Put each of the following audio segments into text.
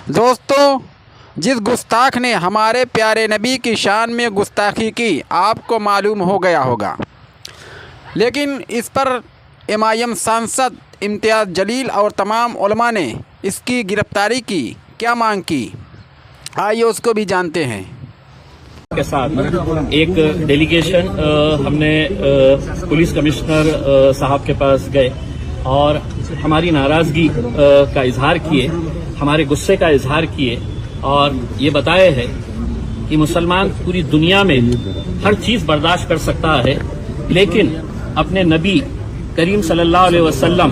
دوستو، جس گستاخ نے ہمارے پیارے نبی کی شان میں گستاخی کی آپ کو معلوم ہو گیا ہوگا، لیکن اس پر MIM سانسد امتیاز جلیل اور تمام علماء نے اس کی گرفتاری کی کیا مانگ کی، آئیے اس کو بھی جانتے ہیں۔ کے ساتھ ایک ڈیلیگیشن ہم نے پولیس کمشنر صاحب کے پاس گئے اور ہماری ناراضگی کا اظہار کیے، ہمارے غصے کا اظہار کیے اور یہ بتایا ہے کہ مسلمان پوری دنیا میں ہر چیز برداشت کر سکتا ہے، لیکن اپنے نبی کریم صلی اللہ علیہ وسلم،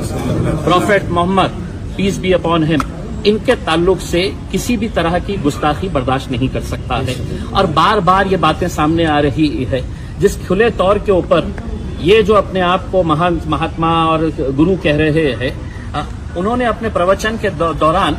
prophet Muhammad peace be upon him, ان کے تعلق سے کسی بھی طرح کی گستاخی برداشت نہیں کر سکتا ہے۔ اور بار بار یہ باتیں سامنے آ رہی ہے، جس کھلے طور کے اوپر یہ جو اپنے آپ کو مہاتما اور گرو کہہ رہے ہیں، انہوں نے اپنے پروچن کے دوران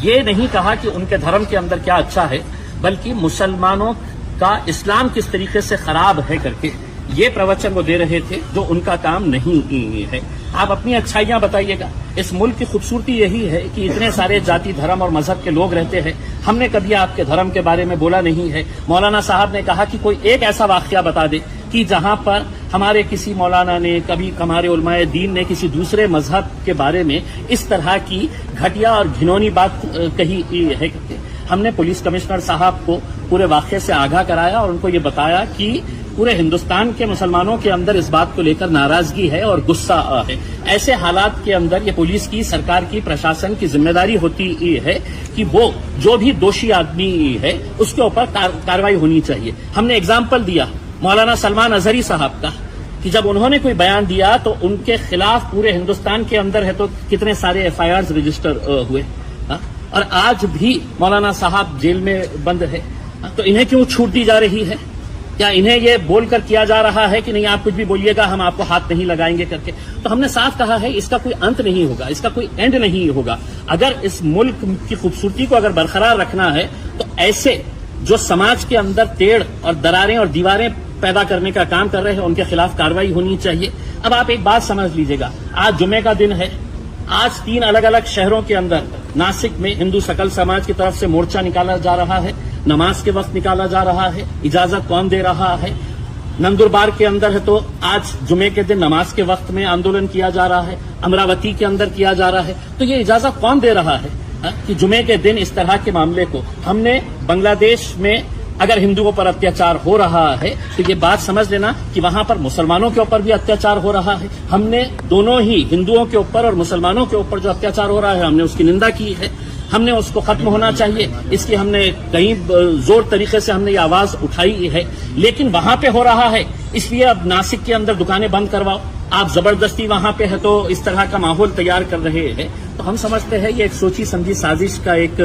یہ نہیں کہا کہ ان کے دھرم کے اندر کیا اچھا ہے، بلکہ مسلمانوں کا اسلام کس طریقے سے خراب ہے کر کے یہ پروچن وہ دے رہے تھے، جو ان کا کام نہیں ہے۔ آپ اپنی اچھائیاں بتائیے گا۔ اس ملک کی خوبصورتی یہی ہے کہ اتنے سارے ذاتی دھرم اور مذہب کے لوگ رہتے ہیں، ہم نے کبھی آپ کے دھرم کے بارے میں بولا نہیں ہے۔ مولانا صاحب نے کہا کہ کوئی ایک ایسا واقعہ بتا دے کہ جہاں پر ہمارے کسی مولانا نے، کبھی ہمارے علماء دین نے کسی دوسرے مذہب کے بارے میں اس طرح کی گھٹیا اور گھنونی بات کہی ہے۔ ہم نے پولیس کمشنر صاحب کو پورے واقعے سے آگاہ کرایا اور ان کو یہ بتایا کہ پورے ہندوستان کے مسلمانوں کے اندر اس بات کو لے کر ناراضگی ہے اور غصہ ہے۔ ایسے حالات کے اندر یہ پولیس کی، سرکار کی، پرشاسن کی ذمہ داری ہوتی ہے کہ وہ جو بھی دوشی آدمی ہے اس کے اوپر کارروائی ہونی چاہیے۔ ہم نے اگزامپل دیا مولانا سلمان اظہری صاحب کا کہ جب انہوں نے کوئی بیان دیا تو ان کے خلاف پورے ہندوستان کے اندر ہے تو کتنے سارے FIRs رجسٹر ہوئے، اور آج بھی مولانا صاحب جیل میں بند ہے۔ تو انہیں کیوں چھوٹ دی جا رہی ہے؟ کیا انہیں یہ بول کر کیا جا رہا ہے کہ نہیں آپ کچھ بھی بولیے گا، ہم آپ کو ہاتھ نہیں لگائیں گے کر کے؟ تو ہم نے صاف کہا ہے اس کا کوئی انت نہیں ہوگا، اس کا کوئی اینڈ نہیں ہوگا۔ اگر اس ملک کی خوبصورتی کو اگر برقرار رکھنا ہے تو ایسے جو سماج کے اندر ٹیڑھ اور دراریں اور دیواریں پیدا کرنے کا کام کر رہے ہیں ان کے خلاف کارروائی ہونی چاہیے۔ اب آپ ایک بات سمجھ لیجئے گا، آج جمعے کا دن ہے، آج 3 الگ الگ شہروں کے اندر ناسک میں ہندو سکل سماج کی طرف سے مورچہ نکالا جا رہا ہے، نماز کے وقت نکالا جا رہا ہے، اجازت کون دے رہا ہے؟ نندربار کے اندر ہے تو آج جمعے کے دن نماز کے وقت میں آندولن کیا جا رہا ہے، امراوتی کے اندر کیا جا رہا ہے، تو یہ اجازت کون دے رہا ہے کہ جمعے کے دن اس طرح کے معاملے کو؟ ہم نے بنگلہ دیش میں اگر ہندوؤں پر اتیاچار ہو رہا ہے تو یہ بات سمجھ لینا کہ وہاں پر مسلمانوں کے اوپر بھی اتیاچار ہو رہا ہے۔ ہم نے دونوں ہی ہندوؤں کے اوپر اور مسلمانوں کے اوپر جو اتیاچار ہو رہا ہے ہم نے اس کی نندا کی ہے، ہم نے اس کو ختم ہونا چاہیے، اس کی ہم نے کئی زور طریقے سے ہم نے یہ آواز اٹھائی ہے، لیکن وہاں پہ ہو رہا ہے اس لیے اب ناسک کے اندر دکانیں بند کرواؤ، آپ زبردستی وہاں پہ ہے تو اس طرح کا ماحول تیار کر رہے ہیں۔ تو ہم سمجھتے ہیں یہ ایک سوچی سمجھی سازش کا ایک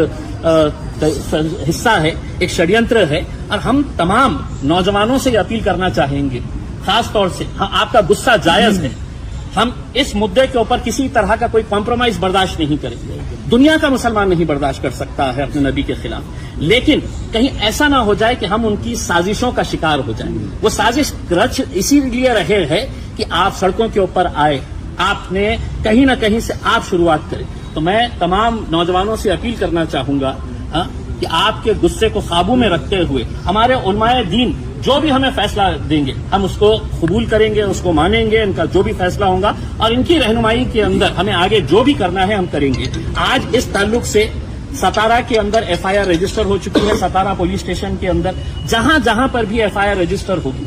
حصہ ہے، ایک شڑینتر ہے، اور ہم تمام نوجوانوں سے یہ اپیل کرنا چاہیں گے، خاص طور سے آپ کا غصہ جائز ہے، ہم اس مدعے کے اوپر کسی طرح کا کوئی کمپرومائز برداشت نہیں کریں گے۔ دنیا کا مسلمان نہیں برداشت کر سکتا ہے اپنے نبی کے خلاف، لیکن کہیں ایسا نہ ہو جائے کہ ہم ان کی سازشوں کا شکار ہو جائیں۔ وہ سازش رچ اسی لیے رہے ہیں کہ آپ سڑکوں کے اوپر آئے، آپ نے کہیں نہ کہیں سے آپ شروعات کریں۔ تو میں تمام نوجوانوں سے اپیل کرنا چاہوں گا کہ آپ کے غصے کو قابو میں رکھتے ہوئے ہمارے علماء دین جو بھی ہمیں فیصلہ دیں گے ہم اس کو قبول کریں گے، اس کو مانیں گے، ان کا جو بھی فیصلہ ہوگا، اور ان کی رہنمائی کے اندر ہمیں آگے جو بھی کرنا ہے ہم کریں گے۔ آج اس تعلق سے ستارہ کے اندر FIR رجسٹر ہو چکی ہے، ستارہ پولیس اسٹیشن کے اندر جہاں جہاں پر بھی FIR رجسٹر ہوگی،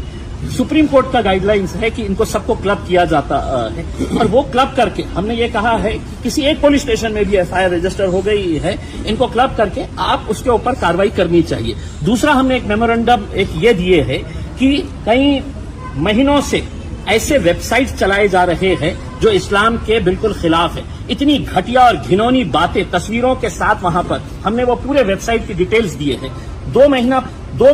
سپریم کورٹ کا گائیڈ لائنز ہے کہ ان کو سب کو کلب کیا جاتا ہے، اور وہ کلب کر کے ہم نے یہ کہا ہے کہ کسی ایک پولیس اسٹیشن میں بھی FIR رجسٹر ہو گئی ہے، ان کو کلب کر کے آپ اس کے اوپر کارروائی کرنی چاہیے۔ دوسرا ہم نے ایک میمورنڈم یہ دیے ہے کہ کئی مہینوں سے ایسے ویب سائٹ چلائے جا رہے ہیں جو اسلام کے بالکل خلاف ہے، اتنی گھٹیا اور گھنونی باتیں تصویروں کے ساتھ وہاں پر ہم نے وہ پورے ویب سائٹ کی ڈیٹیلز دیے ہیں۔ 2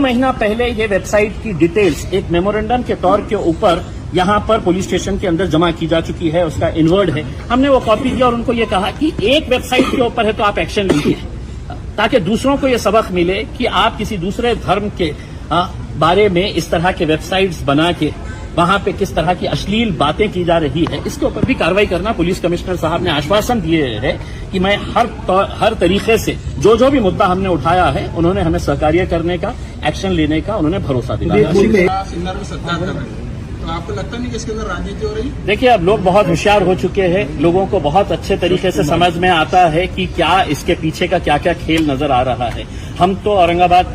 مہینہ پہلے یہ ویب سائٹ کی ڈیٹیلز ایک میمورنڈم کے طور کے اوپر یہاں پر پولیس اسٹیشن کے اندر جمع کی جا چکی ہے، اس کا انورڈ ہے، ہم نے وہ کاپی دیا اور ان کو یہ کہا کہ ایک ویب سائٹ کے اوپر ہے تو آپ ایکشن لیجیے، تاکہ دوسروں کو یہ سبق ملے کہ آپ کسی دوسرے دھرم کے بارے میں اس طرح کے ویب سائٹس بنا کے وہاں پہ کس طرح کی اشلیل باتیں کی جا رہی ہے، اس کے اوپر بھی کارروائی کرنا پولیس کمشنر صاحب نے آشواسن دیے ہے کہ میں ہر طریقے سے جو بھی مدعا ہم نے اٹھایا ہے انہوں نے ہمیں سہکاریہ کرنے کا، ایکشن لینے کا انہوں نے بھروسہ دلایا۔ تو آپ کو لگتا نہیں کہ اس کے اندر راجنیتی ہو رہی؟ دیکھیے اب لوگ بہت ہوشیار ہو چکے ہیں، لوگوں کو بہت اچھے طریقے سے سمجھ میں آتا ہے کہ کیا اس کے پیچھے کا کیا کیا کھیل نظر آ رہا ہے۔ ہم تو اورنگ آباد